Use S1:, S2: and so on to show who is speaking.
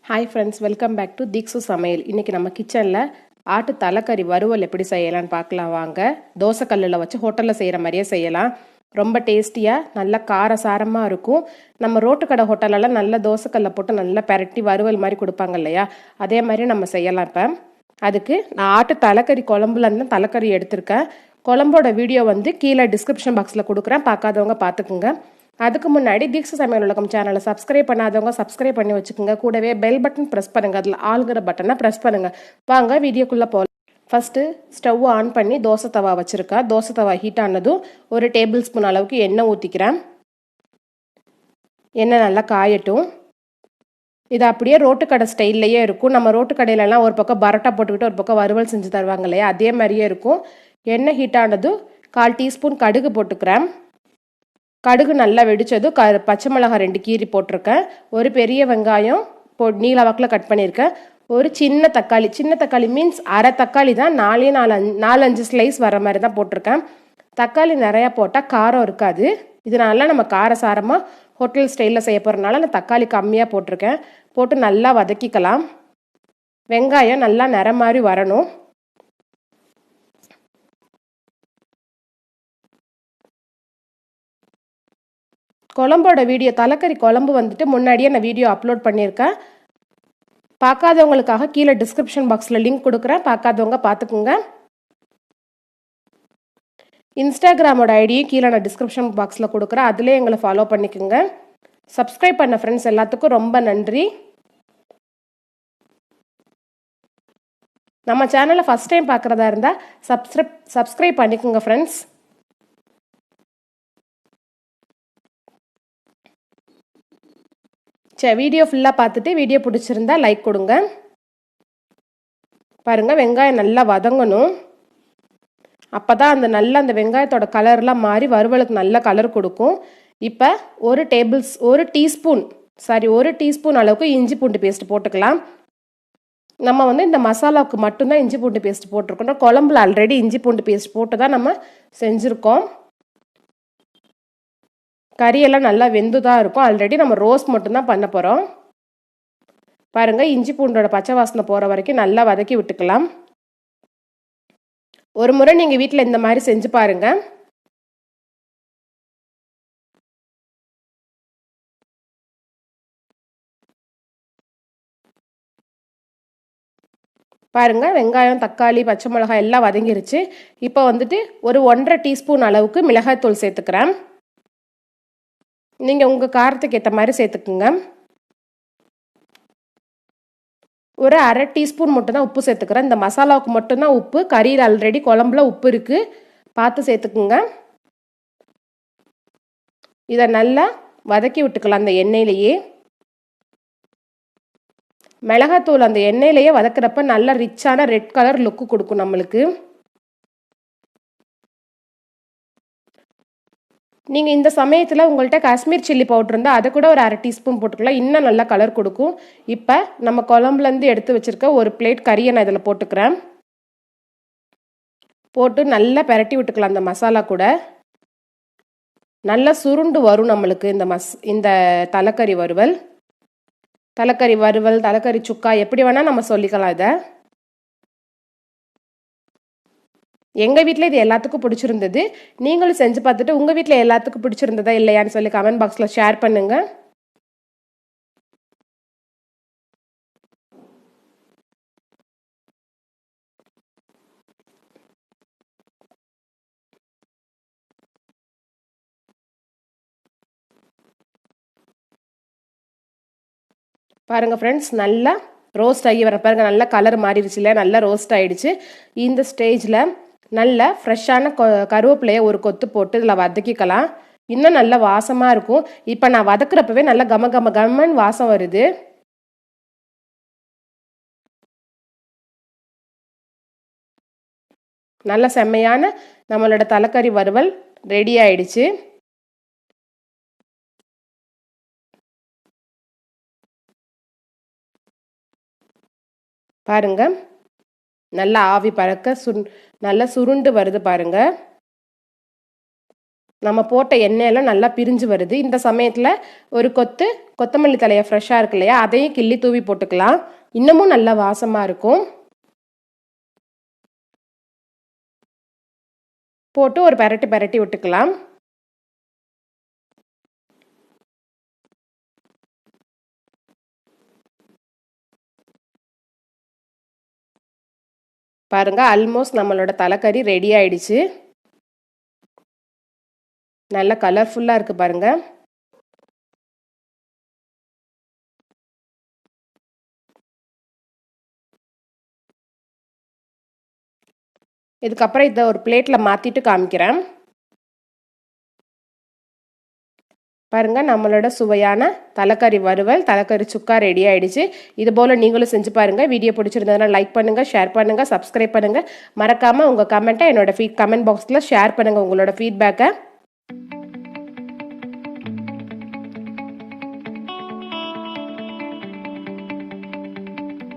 S1: Hi friends, welcome back to Deekshu Samayal. இன்னைக்கு நம்ம கிச்சன்ல ஆட்டு தலக்கறி வறுவல் எப்படி செய்யலாம்னு பார்க்கலாம் வாங்க. தோசை கல்லுல வச்சு ஹோட்டல்ல செய்யற மாதிரியே செய்யலாம். ரொம்ப டேஸ்டியா நல்ல காரசாரமா இருக்கும். நம்ம ரோட்டு கடை ஹோட்டல்ல நல்ல தோசை கல்ல போட்டு நல்லா பெரட்டி வறுவல் மாதிரி கொடுப்பாங்க இல்லையா, அதே மாதிரி நம்ம செய்யலாம். இப்போ அதுக்கு நான் ஆட்டு தலக்கறி குழம்புல இருந்து தலக்கறி எடுத்திருக்கேன். குழம்போட வீடியோ கீழே டிஸ்கிரிப்ஷன் பாக்ஸில் கொடுக்குறேன், பார்க்காதவங்க பார்த்துக்குங்க. அதுக்கு முன்னாடி தீக்ஷு சமையல் உலகம் சேனலை சப்ஸ்கிரைப் பண்ணாதவங்க சப்ஸ்கிரைப் பண்ணி வச்சுக்கோங்க. கூடவே பெல் பட்டன் ப்ரெஸ் பண்ணுங்க, அதில் ஆளுங்கிற பட்டனை ப்ரெஸ் பண்ணுங்க. வாங்க வீடியோக்குள்ளே போகலாம். ஃபஸ்ட்டு ஸ்டவ் ஆன் பண்ணி தோசை தவா வச்சுருக்கேன். தோசை தவா ஹீட் ஆனதும் 1 டேபிள் ஸ்பூன் அளவுக்கு எண்ணெய் ஊற்றிக்கிறேன். எண்ணெய் நல்லா காயட்டும். இது அப்படியே ரோட்டு கடை ஸ்டைல்லையே இருக்கும். நம்ம ரோட்டு கடையிலலாம் ஒரு பக்கம் பரோட்டா போட்டுக்கிட்டு ஒரு பக்கம் வறுவல் செஞ்சு தருவாங்க இல்லையா, அதே மாதிரியே இருக்கும். எண்ணெய் ஹீட் ஆனதும் 1/4 டீஸ்பூன் கடுகு போட்டுக்கிறேன். கடுகு நல்லா வெடிச்சதும் பச்சை மிளகாய் 2 கீரி போட்டிருக்கேன். ஒரு பெரிய வெங்காயம் நீல வாக்கில் கட் பண்ணியிருக்கேன். ஒரு சின்ன தக்காளி மீன்ஸ் அரை தக்காளி தான், 4-5 ஸ்லைஸ் வர மாதிரி தான் போட்டிருக்கேன். தக்காளி நிறையா போட்டால் காரம் இருக்காது. இதனால நம்ம காரசாரமாக ஹோட்டல் ஸ்டைலில் செய்ய போகிறதுனால நான் தக்காளி கம்மியாக போட்டிருக்கேன். போட்டு நல்லா வதக்கிக்கலாம். வெங்காயம் நல்லா நிற மாதிரி வரணும். குழம்போட வீடியோ, தலக்கறி குழம்பு முன்னாடியே நான் வீடியோ அப்லோட் பண்ணியிருக்கேன். பார்க்காதவங்களுக்காக கீழே டிஸ்கிரிப்ஷன் பாக்ஸில் லிங்க் கொடுக்குறேன், பார்க்காதவங்க பார்த்துக்குங்க. இன்ஸ்டாகிராமோட ஐடியும் கீழே நான் டிஸ்கிரிப்ஷன் பாக்ஸில் கொடுக்குறேன், அதிலே எங்களை ஃபாலோ பண்ணிக்கோங்க. சப்ஸ்கிரைப் பண்ண ஃப்ரெண்ட்ஸ் எல்லாத்துக்கும் ரொம்ப நன்றி. நம்ம சேனலை ஃபஸ்ட் டைம் பார்க்குறதா இருந்தால் சப்ஸ்கிரைப் பண்ணிக்கோங்க ஃப்ரெண்ட்ஸ். சரி, வீடியோ ஃபுல்லாக பார்த்துட்டு வீடியோ பிடிச்சிருந்தா லைக் கொடுங்க. பாருங்கள், வெங்காயம் நல்லா வதங்கணும். அப்போ தான் அந்த வெங்காயத்தோட கலர்லாம் மாறி வறுவலுக்கு நல்ல கலர் கொடுக்கும். இப்போ ஒரு டீஸ்பூன் அளவுக்கு இஞ்சி பூண்டு பேஸ்ட் போட்டுக்கலாம். நம்ம இந்த மசாலாவுக்கு மட்டும்தான் இஞ்சி பூண்டு பேஸ்ட் போட்டிருக்கோம். குழம்புல ஆல்ரெடி இஞ்சி பூண்டு பேஸ்ட் போட்டு தான் நம்ம செஞ்சுருக்கோம். கறியெல்லாம் நல்லா வெந்து தான் இருக்கும். ஆல்ரெடி நம்ம ரோஸ்ட் மட்டும்தான் பண்ண போகிறோம். பாருங்கள், இஞ்சி பூண்டோட பச்சை வாசனை போகிற வரைக்கும் நல்லா வதக்கி விட்டுக்கலாம். ஒரு முறை நீங்கள் வீட்டில் இந்த மாதிரி செஞ்சு பாருங்க. பாருங்க, வெங்காயம் தக்காளி பச்சை மிளகாய் எல்லாம் வதங்கிருச்சு. இப்போ ஒரு 1.5 டீஸ்பூன் அளவுக்கு மிளகாய்த்தூள் சேர்த்துக்கிறேன். நீங்கள் உங்கள் காரத்துக்கு ஏற்ற மாதிரி சேர்த்துக்குங்க. ஒரு 1/2 டீஸ்பூன் மட்டும்தான் உப்பு சேர்த்துக்கிறேன். இந்த மசாலாவுக்கு மட்டும்தான் உப்பு. கறியில் ஆல்ரெடி குழம்புல உப்பு இருக்குது, பார்த்து சேர்த்துக்குங்க. இதை நல்லா வதக்கி விட்டுக்கலாம். அந்த எண்ணெயிலேயே மிளகாத்தூள் அந்த எண்ணெயிலேயே வதக்குறப்ப நல்ல ரிச்சான ரெட் கலர் லுக்கு கொடுக்கும் நம்மளுக்கு. நீங்கள் இந்த சமயத்தில் உங்கள்கிட்ட காஷ்மீர் சில்லி பவுடர் இருந்தால் அதை கூட ஒரு 1/2 டீஸ்பூன் போட்டுக்கலாம், இன்னும் நல்லா கலர் கொடுக்கும். இப்போ நம்ம குழம்புலேருந்து எடுத்து வச்சுருக்க ஒரு பிளேட் கறியை நான் இதில் போட்டுக்கிறேன். போட்டு நல்லா பெரட்டி விட்டுக்கலாம். அந்த மசாலா கூட நல்லா சுருண்டு வரும் நம்மளுக்கு இந்த தலக்கறி வறுவல். தலக்கறி சுக்கா எப்படி வேணால் நம்ம சொல்லிக்கலாம். இதை எங்கள் வீட்டில் இது எல்லாத்துக்கும் பிடிச்சிருந்தது. நீங்களும் செஞ்சு பார்த்துட்டு உங்கள் வீட்டில் எல்லாத்துக்கும் பிடிச்சிருந்ததா இல்லையான்னு சொல்லி கமெண்ட் பாக்ஸில் ஷேர் பண்ணுங்க. பாருங்கள் ஃப்ரெண்ட்ஸ், நல்லா ரோஸ்ட் ஆகி வர பாருங்கள், நல்லா கலர் மாறிடுச்சு இல்லை, நல்லா ரோஸ்ட் ஆகிடுச்சு. இந்த ஸ்டேஜில் நல்ல ஃப்ரெஷ்ஷான கருவேப்பிலையை ஒரு கொத்து போட்டு இதில் வதக்கிக்கலாம். இன்னும் நல்ல வாசமாக இருக்கும். இப்போ நான் வதக்குறப்பவே நல்லா கமன்னு வாசம் வருது. நல்ல செம்மையான நம்மளோட தலக்கறி வறுவல் ரெடி ஆயிடுச்சு. பாருங்க, நல்லா ஆவி பறக்க நல்லா சுருண்டு வருது பாருங்க. நம்ம போட்ட எண்ணெயெல்லாம் நல்லா பிரிஞ்சு வருது. இந்த சமயத்தில் ஒரு கொத்தமல்லி தலையை ஃப்ரெஷ்ஷாக இருக்கு இல்லையா, அதையும் கிள்ளி தூவி போட்டுக்கலாம். இன்னமும் நல்லா வாசமாக இருக்கும். போட்டு ஒரு பெரட்டி விட்டுக்கலாம். பாருங்க, ஆல்மோஸ்ட் நம்மளோட தலைக்கறி ரெடி ஆயிடுச்சு. நல்ல கலர்ஃபுல்லாக இருக்கு பாருங்க. இதுக்கப்புறம் இதை ஒரு பிளேட்டில் மாற்றிட்டு காமிக்கிறேன். பாருங்க, நம்மளோட சுவையான தலைக்கறி வறுவல், தலைக்கறி சுக்கா ரெடி ஆயிடுச்சு. இது போல் நீங்களும் செஞ்சு பாருங்க. வீடியோ பிடிச்சிருந்ததுன்னா லைக் பண்ணுங்க, ஷேர் பண்ணுங்க, சப்ஸ்கிரைப் பண்ணுங்க. மறக்காம உங்க கமெண்ட்டை என்னோட கமெண்ட் பாக்ஸில் ஷேர் பண்ணுங்க, உங்களோட ஃபீட்பேக்கை.